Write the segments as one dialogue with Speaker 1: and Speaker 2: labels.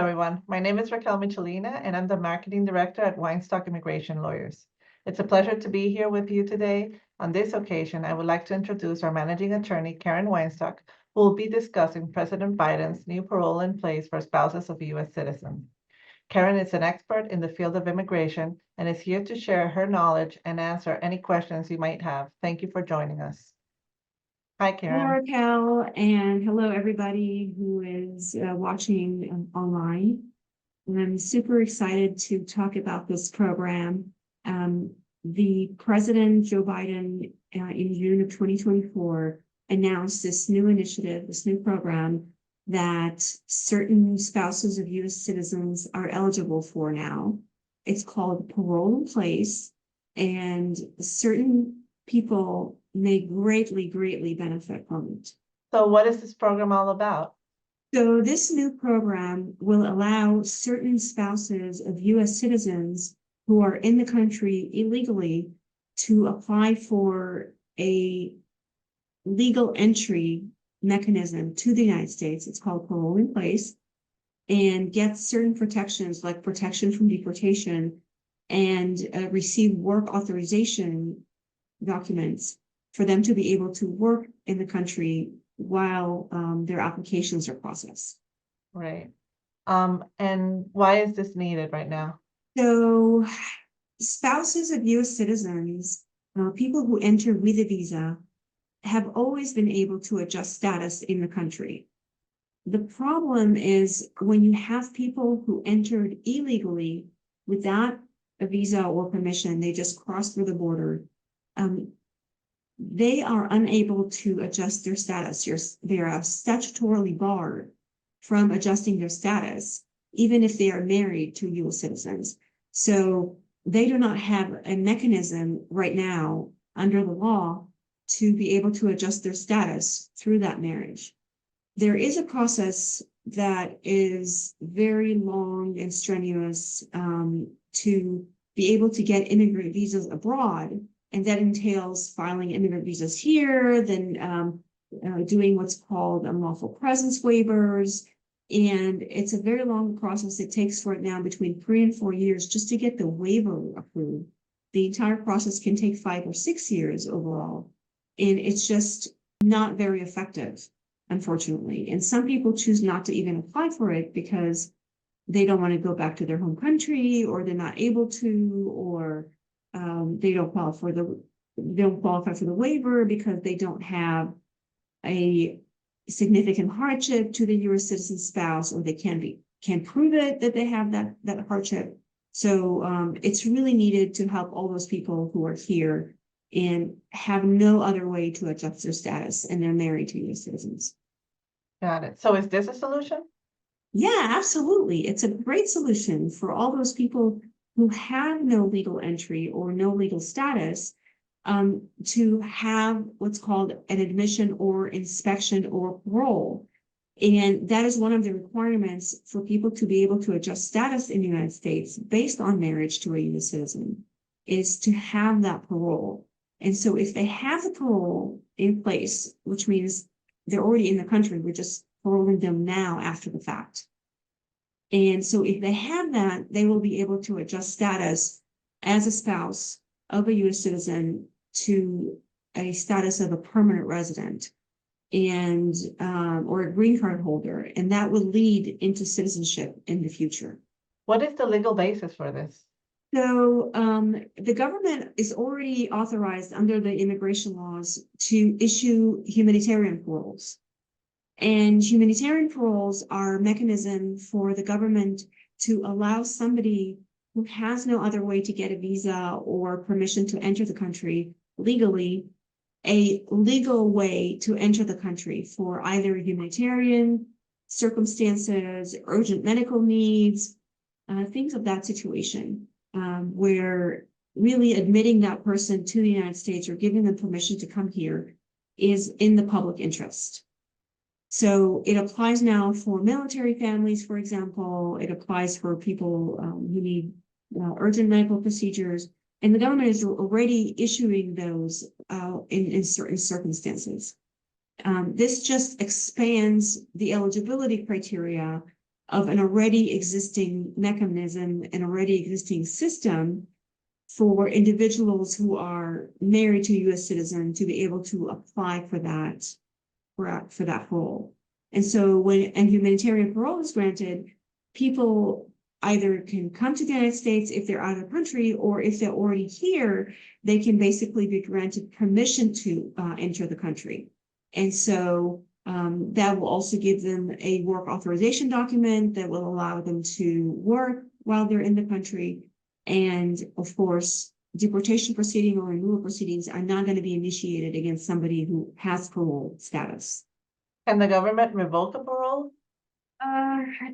Speaker 1: everyone. My name is Raquel Michelina, and I'm the Marketing Director at Weinstock Immigration Lawyers. It's a pleasure to be here with you today. On this occasion, I would like to introduce our Managing Attorney, Karen Weinstock, who will be discussing President Biden's new parole in place for spouses of U.S. citizens. Karen is an expert in the field of immigration and is here to share her knowledge and answer any questions you might have. Thank you for joining us. Hi, Karen.
Speaker 2: Hello, Raquel, and hello, everybody who is watching online. And I'm super excited to talk about this program. The President, Joe Biden, in June of 2024, announced this new initiative, this new program that certain spouses of U.S. citizens are eligible for now. It's called Parole in Place, and certain people may greatly benefit from it.
Speaker 1: So what is this program all about?
Speaker 2: So this new program will allow certain spouses of U.S. citizens who are in the country illegally to apply for a legal entry mechanism to the United States. It's called Parole in Place, and get certain protections like protection from deportation and receive work authorization documents for them to be able to work in the country while their applications are processed.
Speaker 1: Right. And why is this needed right now?
Speaker 2: So spouses of U.S. citizens, people who enter with a visa, have always been able to adjust status in the country. The problem is when you have people who entered illegally without a visa or permission, they just crossed through the border. They are unable to adjust their status. They are statutorily barred from adjusting their status, even if they are married to U.S. citizens. So they do not have a mechanism right now under the law to be able to adjust their status through that marriage. There is a process that is very long and strenuous to be able to get immigrant visas abroad. And that entails filing immigrant visas here, then doing what's called unlawful presence waivers. And it's a very long process. It takes for it now between 3 and 4 years just to get the waiver approved. The entire process can take 5 or 6 years overall. And it's just not very effective, unfortunately. And some people choose not to even apply for it because they don't want to go back to their home country, or they're not able to, or they don't qualify for the waiver because they don't have a significant hardship to the U.S. citizen spouse, or they can't prove it that they have that hardship. So it's really needed to help all those people who are here and have no other way to adjust their status, and they're married to U.S. citizens.
Speaker 1: Got it. So is this a solution?
Speaker 2: Yeah, absolutely. It's a great solution for all those people who have no legal entry or no legal status, to have what's called an admission or inspection or parole. And that is one of the requirements for people to be able to adjust status in the United States based on marriage to a U.S. citizen, is to have that parole. And so if they have the parole in place, which means they're already in the country, we're just paroling them now after the fact. And so if they have that, they will be able to adjust status as a spouse of a U.S. citizen to a status of a permanent resident and or a green card holder, and that will lead into citizenship in the future.
Speaker 1: What is the legal basis for this?
Speaker 2: So the government is already authorized under the immigration laws to issue humanitarian paroles. And humanitarian paroles are a mechanism for the government to allow somebody who has no other way to get a visa or permission to enter the country legally, a legal way to enter the country for either humanitarian circumstances, urgent medical needs, things of that situation, where really admitting that person to the United States or giving them permission to come here is in the public interest. So it applies now for military families, for example. It applies for people who need urgent medical procedures. And the government is already issuing those in certain circumstances. This just expands the eligibility criteria of an already existing mechanism, an already existing system for individuals who are married to a U.S. citizen to be able to apply for that parole. And so when a humanitarian parole is granted, people either can come to the United States if they're out of the country, or if they're already here, they can basically be granted permission to enter the country. And so that will also give them a work authorization document that will allow them to work while they're in the country. And of course, deportation proceeding or removal proceedings are not going to be initiated against somebody who has parole status.
Speaker 1: Can the government revoke a parole?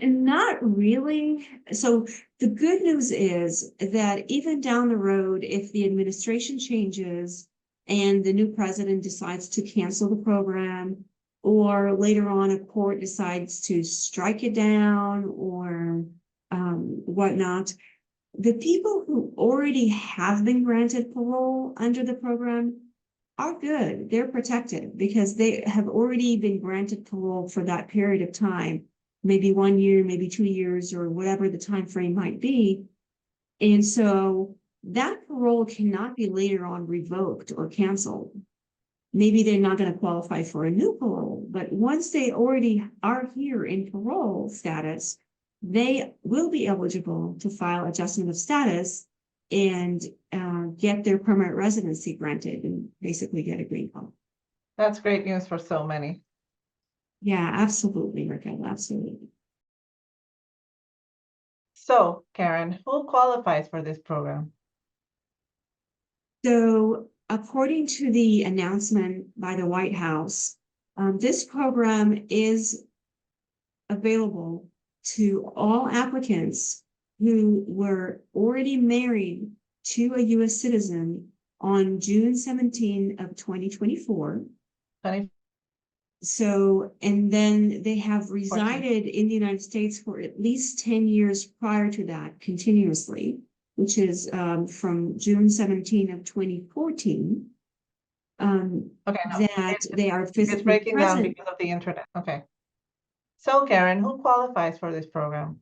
Speaker 2: Not really. So the good news is that even down the road, if the administration changes and the new president decides to cancel the program, or later on a court decides to strike it down or whatnot, the people who already have been granted parole under the program are good. They're protected because they have already been granted parole for that period of time, maybe 1 year, maybe 2 years, or whatever the time frame might be. And so that parole cannot be later on revoked or canceled. Maybe they're not going to qualify for a new parole, but once they already are here in parole status, they will be eligible to file adjustment of status and get their permanent residency granted and basically get a green card.
Speaker 1: That's great news for so many.
Speaker 2: Yeah, absolutely, Raquel, absolutely.
Speaker 1: So, Karen, who qualifies for this program?
Speaker 2: So, according to the announcement by the White House, this program is available to all applicants who were already married to a U.S. citizen on June 17 of 2024. So, and then they have resided in the United States for at least 10 years prior to that continuously, which is from June 17 of 2014.
Speaker 1: Okay, no,
Speaker 2: that they are physically
Speaker 1: it's breaking down
Speaker 2: present.
Speaker 1: because of the internet. Okay. So, Karen, who qualifies for this program?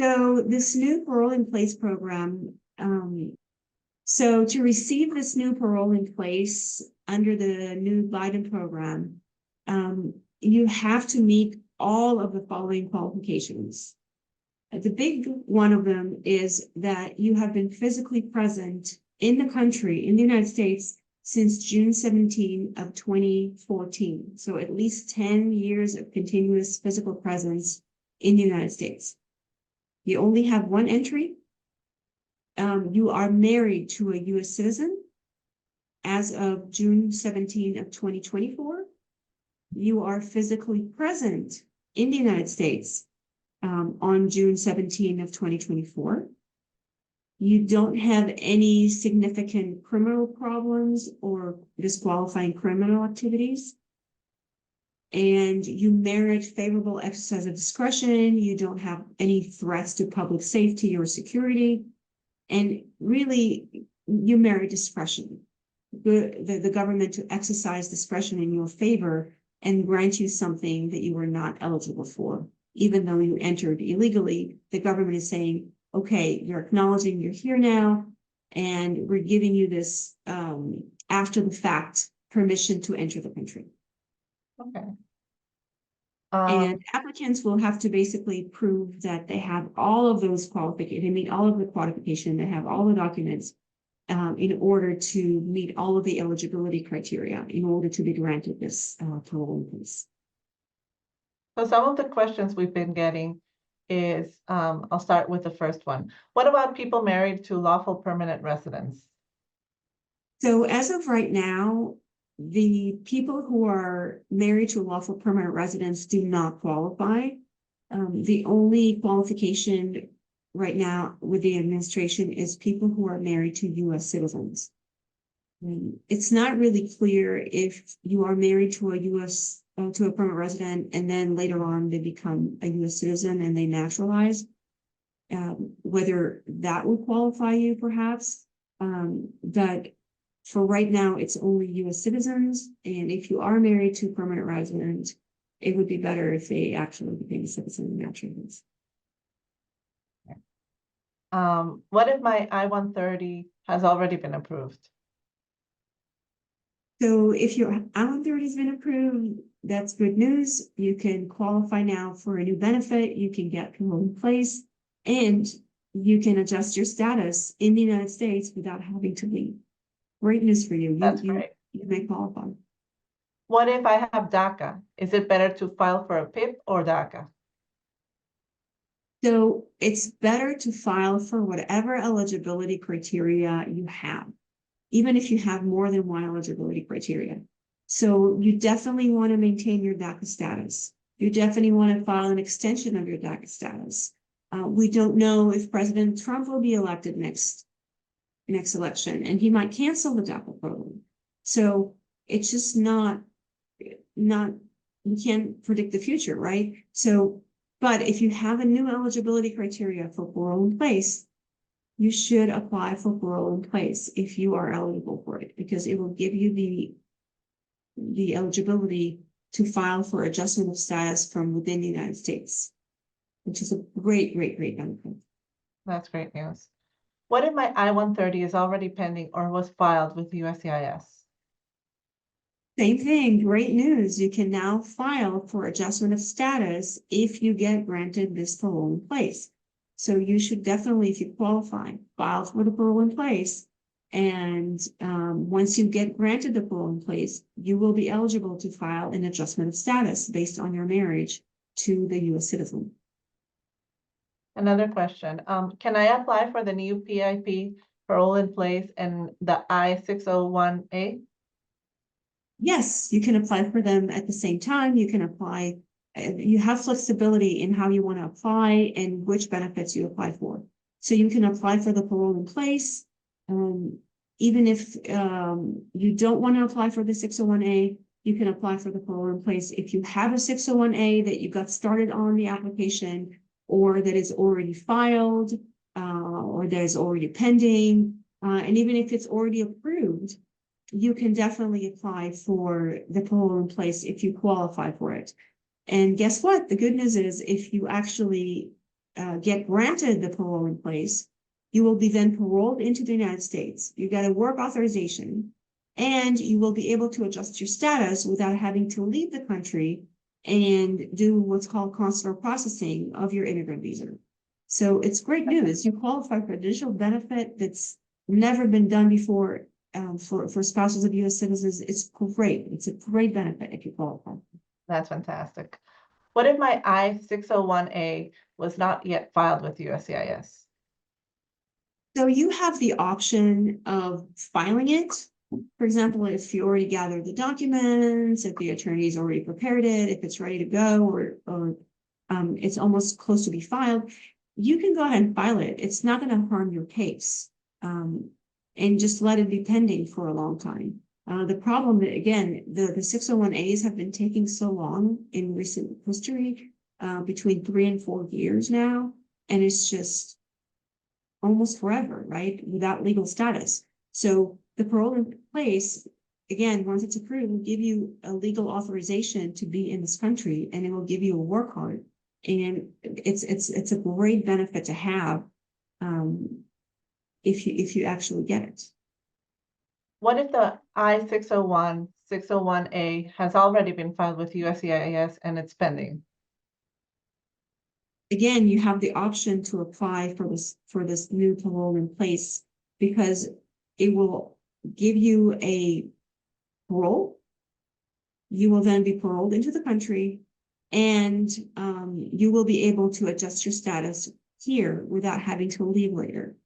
Speaker 2: So this new Parole in Place program, so to receive this new Parole in Place under the new Biden program, you have to meet all of the following qualifications. The big one of them is that you have been physically present in the country, in the United States, since June 17 of 2014. So at least 10 years of continuous physical presence in the United States. You only have one entry. You are married to a U.S. citizen as of June 17 of 2024. You are physically present in the United States on June 17 of 2024. You don't have any significant criminal problems or disqualifying criminal activities. And you merit favorable exercise of discretion. You don't have any threats to public safety or security. And really, you merit discretion. The government to exercise discretion in your favor and grant you something that you were not eligible for. Even though you entered illegally, the government is saying, okay, you're acknowledging you're here now, and we're giving you this after the fact permission to enter the country.
Speaker 1: Okay.
Speaker 2: And applicants will have to basically prove that they have all of those qualifications, they meet all of the qualification, they have all the documents in order to meet all of the eligibility criteria in order to be granted this parole in place.
Speaker 1: So some of the questions we've been getting is, I'll start with the first one. What about people married to lawful permanent residents?
Speaker 2: So as of right now, the people who are married to lawful permanent residents do not qualify. The only qualification right now with the administration is people who are married to U.S. citizens. It's not really clear if you are married to a U.S. To a permanent resident and then later on they become a U.S. citizen and they naturalize, whether that would qualify you perhaps. But for right now, it's only U.S. citizens. And if you are married to a permanent resident, it would be better if they actually became a citizen naturally.
Speaker 1: What if my I-130 has already been approved?
Speaker 2: So if your I-130 has been approved, that's good news. You can qualify now for a new benefit. You can get parole in place, and you can adjust your status in the United States without having to leave. Great news for you.
Speaker 1: That's great.
Speaker 2: You may qualify.
Speaker 1: What if I have DACA? Is it better to file for a PIP or DACA?
Speaker 2: So it's better to file for whatever eligibility criteria you have, even if you have more than one eligibility criteria. So you definitely want to maintain your DACA status. You definitely want to file an extension of your DACA status. We don't know if President Trump will be elected next election, and he might cancel the DACA program. So it's just not, we can't predict the future, right? So, but if you have a new eligibility criteria for parole in place, you should apply for parole in place if you are eligible for it, because it will give you the eligibility to file for adjustment of status from within the United States, which is a great benefit.
Speaker 1: That's great news. What if my I-130 is already pending or was filed with USCIS?
Speaker 2: Same thing, great news. You can now file for adjustment of status if you get granted this parole in place. So you should definitely, if you qualify, file for the parole in place. And once you get granted the parole in place, you will be eligible to file an adjustment of status based on your marriage to the U.S. citizen.
Speaker 1: Another question, can I apply for the new PIP parole in place and the I-601A?
Speaker 2: Yes, you can apply for them at the same time. You can apply, you have flexibility in how you want to apply and which benefits you apply for. So you can apply for the parole in place. Even if you don't want to apply for the 601A, you can apply for the parole in place. If you have a 601A that you got started on the application, or that is already filed, or that is already pending, and even if it's already approved, you can definitely apply for the parole in place if you qualify for it. And guess what? The good news is if you actually get granted the parole in place, you will be then paroled into the United States. You got a work authorization, and you will be able to adjust your status without having to leave the country and do what's called consular processing of your immigrant visa. So it's great news. You qualify for additional benefit that's never been done before. For spouses of U.S. citizens, it's great. It's a great benefit if you qualify.
Speaker 1: That's fantastic. What if my I-601A was not yet filed with USCIS?
Speaker 2: So you have the option of filing it. For example, if you already gathered the documents, if the attorney's already prepared it, if it's ready to go, or it's almost close to be filed, you can go ahead and file it. It's not going to harm your case. And just let it be pending for a long time. The problem that, again, the 601As have been taking so long in recent history, between 3 and 4 years now, and it's just almost forever, right, without legal status. So the parole in place, again, once it's approved, will give you a legal authorization to be in this country, and it will give you a work card. And it's a great benefit to have. If you actually get it.
Speaker 1: What if the I-601, 601A has already been filed with USCIS and it's pending?
Speaker 2: Again, you have the option to apply for this new parole in place, because it will give you a parole. You will then be paroled into the country, and you will be able to adjust your status here without having to leave later.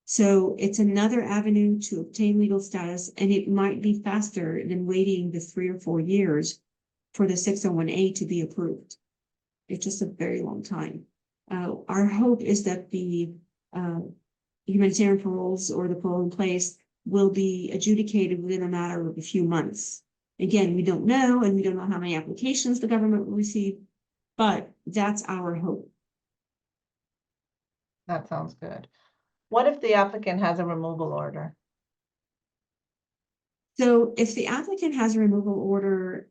Speaker 2: So it's another avenue to obtain legal status, and it might be faster than waiting the 3 or 4 years for the 601A to be approved. It's just a very long time. Our hope is that the humanitarian paroles or the parole in place will be adjudicated within a matter of a few months. Again, we don't know, and we don't know how many applications the government will receive, but that's our hope.
Speaker 1: That sounds good. What if the applicant has a removal order?
Speaker 2: So if the applicant has a removal order,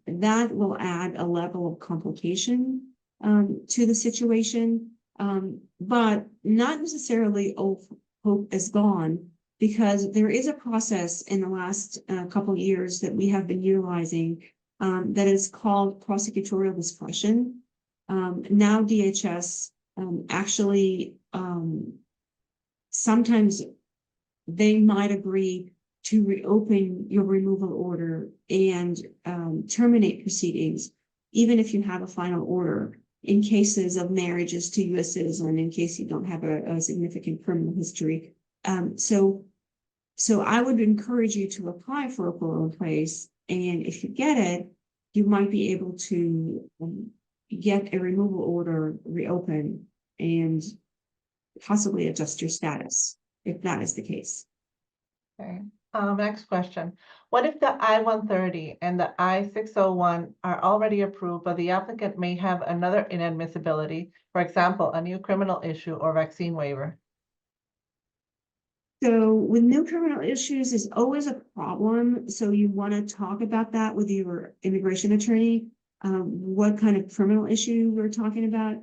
Speaker 2: that will add a level of complication to the situation, but not necessarily all hope is gone, because there is a process in the last couple of years that we have been utilizing that is called prosecutorial discretion. Now DHS actually sometimes they might agree to reopen your removal order and terminate proceedings, even if you have a final order, in cases of marriages to U.S. citizen, in case you don't have a significant criminal history. So I would encourage you to apply for a parole in place, and if you get it, you might be able to get a removal order reopened and possibly adjust your status, if that is the case.
Speaker 1: Okay. Next question. What if the I-130 and the I-601 are already approved, but the applicant may have another inadmissibility, for example, a new criminal issue or vaccine waiver?
Speaker 2: So with new criminal issues is always a problem. So you want to talk about that with your immigration attorney, what kind of criminal issue we're talking about.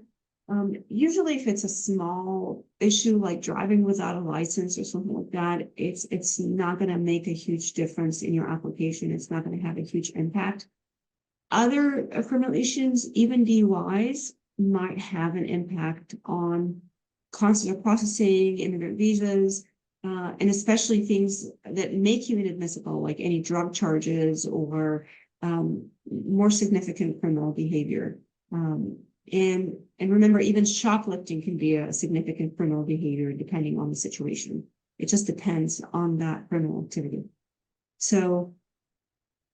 Speaker 2: Usually if it's a small issue like driving without a license or something like that, it's not going to make a huge difference in your application. It's not going to have a huge impact. Other criminal issues, even DUIs, might have an impact on consular processing, immigrant visas, and especially things that make you inadmissible, like any drug charges or more significant criminal behavior. And remember, even shoplifting can be a significant criminal behavior depending on the situation. It just depends on that criminal activity. So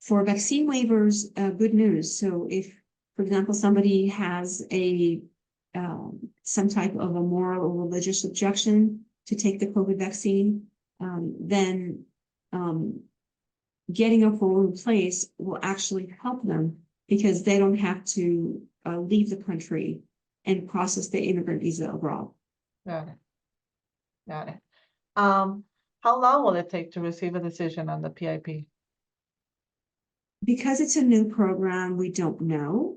Speaker 2: for vaccine waivers, good news. So if, for example, somebody has a some type of a moral or religious objection to take the COVID vaccine, then getting a parole in place will actually help them, because they don't have to leave the country and process the immigrant visa abroad.
Speaker 1: Got it. Got it. How long will it take to receive a decision on the PIP?
Speaker 2: Because it's a new program, we don't know.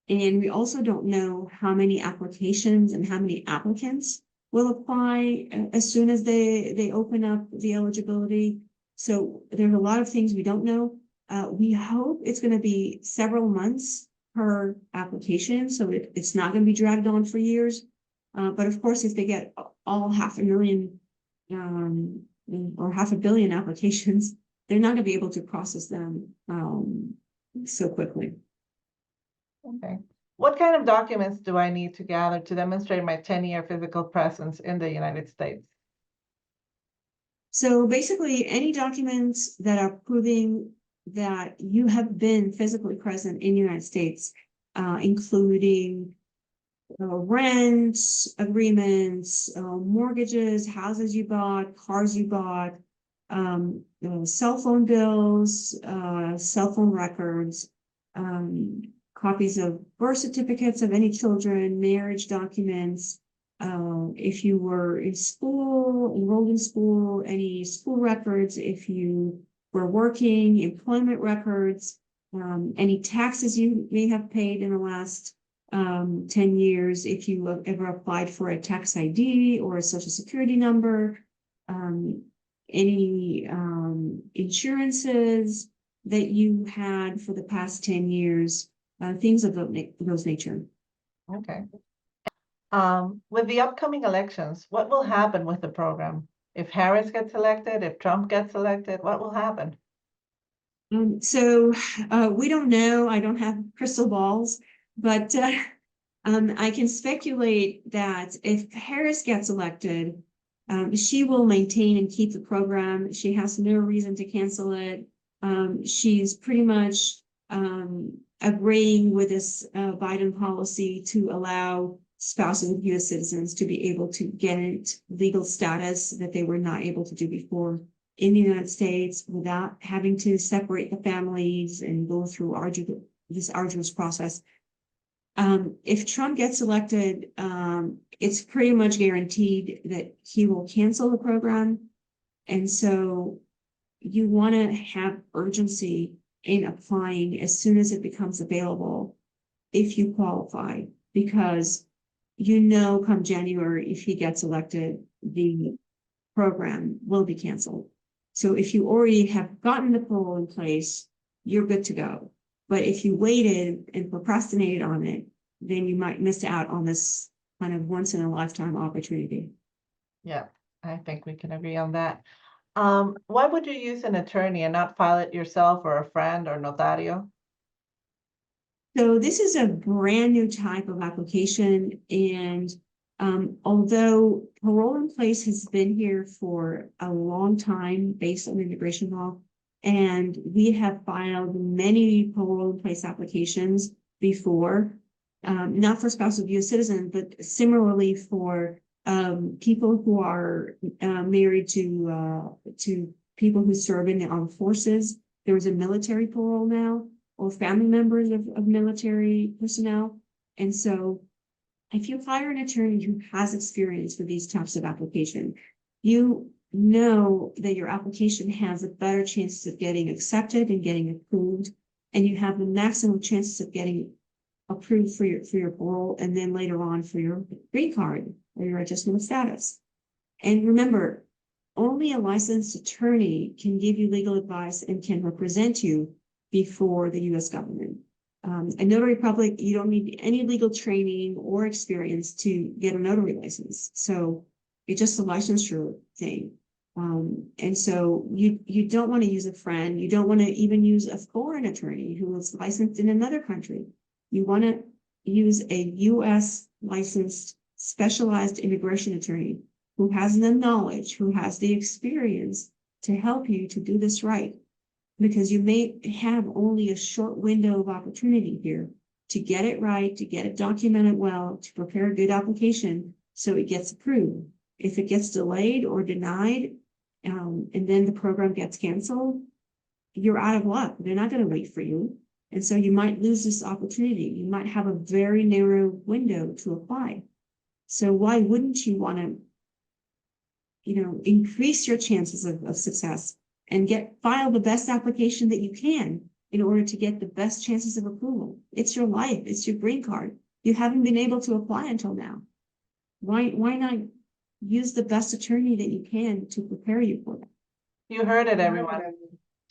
Speaker 2: And we also don't know how many applications and how many applicants will apply as soon as they open up the eligibility. So there's a lot of things we don't know. We hope it's going to be several months per application, so it's not going to be dragged on for years. But of course, if they get all 500,000 or 500 million applications, they're not going to be able to process them so quickly.
Speaker 1: Okay. What kind of documents do I need to gather to demonstrate my 10-year physical presence in the United States?
Speaker 2: So basically, any documents that are proving that you have been physically present in the United States, including rent agreements, mortgages, houses you bought, cars you bought, cell phone bills, cell phone records, copies of birth certificates of any children, marriage documents, if you were in school, enrolled in school, any school records, if you were working, employment records, any taxes you may have paid in the last 10 years, if you have ever applied for a tax ID or a social security number, any insurances that you had for the past 10 years, things of those nature.
Speaker 1: Okay. With the upcoming elections, what will happen with the program? If Harris gets elected, if Trump gets elected, what will happen?
Speaker 2: So we don't know. I don't have crystal balls, but I can speculate that if Harris gets elected, she will maintain and keep the program. She has no reason to cancel it. She's pretty much agreeing with this Biden policy to allow spouses of U.S. citizens to be able to get legal status that they were not able to do before in the United States without having to separate the families and go through this arduous process. If Trump gets elected, it's pretty much guaranteed that he will cancel the program. And so you want to have urgency in applying as soon as it becomes available if you qualify, because come January, if he gets elected, the program will be canceled. So if you already have gotten the parole in place, you're good to go. But if you waited and procrastinated on it, then you might miss out on this kind of once in a lifetime opportunity.
Speaker 1: Yeah, I think we can agree on that. Why would you use an attorney and not file it yourself or a friend or notario?
Speaker 2: So this is a brand new type of application, and although parole in place has been here for a long time based on immigration law, and we have filed many parole in place applications before, not for spousal U.S. citizens, but similarly for people who are married to people who serve in the armed forces. There's a military parole now, or family members of military personnel. And so if you hire an attorney who has experience with these types of application, you know that your application has a better chances of getting accepted and getting approved, and you have the maximum chances of getting approved for your parole, and then later on for your green card or your adjustment of status. And remember, only a licensed attorney can give you legal advice and can represent you before the U.S. government. A notary public, you don't need any legal training or experience to get a notary license. So it's just a licensure thing. And so you don't want to use a friend. You don't want to even use a foreign attorney who is licensed in another country. You want to use a U.S. licensed specialized immigration attorney who has the knowledge, who has the experience to help you to do this right. Because you may have only a short window of opportunity here to get it right, to get it documented well, to prepare a good application so it gets approved. If it gets delayed or denied, and then the program gets canceled, you're out of luck. They're not going to wait for you. And so you might lose this opportunity. You might have a very narrow window to apply. So why wouldn't you want to, increase your chances of success and file the best application that you can in order to get the best chances of approval? It's your life. It's your green card. You haven't been able to apply until now. Why not use the best attorney that you can to prepare you for that?
Speaker 1: You heard it, everyone.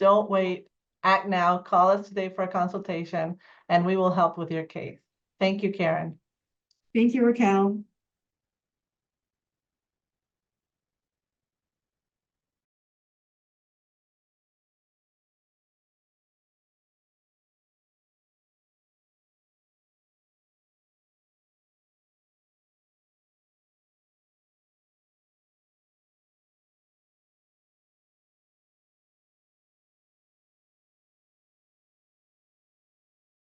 Speaker 1: Don't wait. Act now. Call us today for a consultation, and we will help with your case. Thank you, Karen.
Speaker 2: Thank you, Raquel.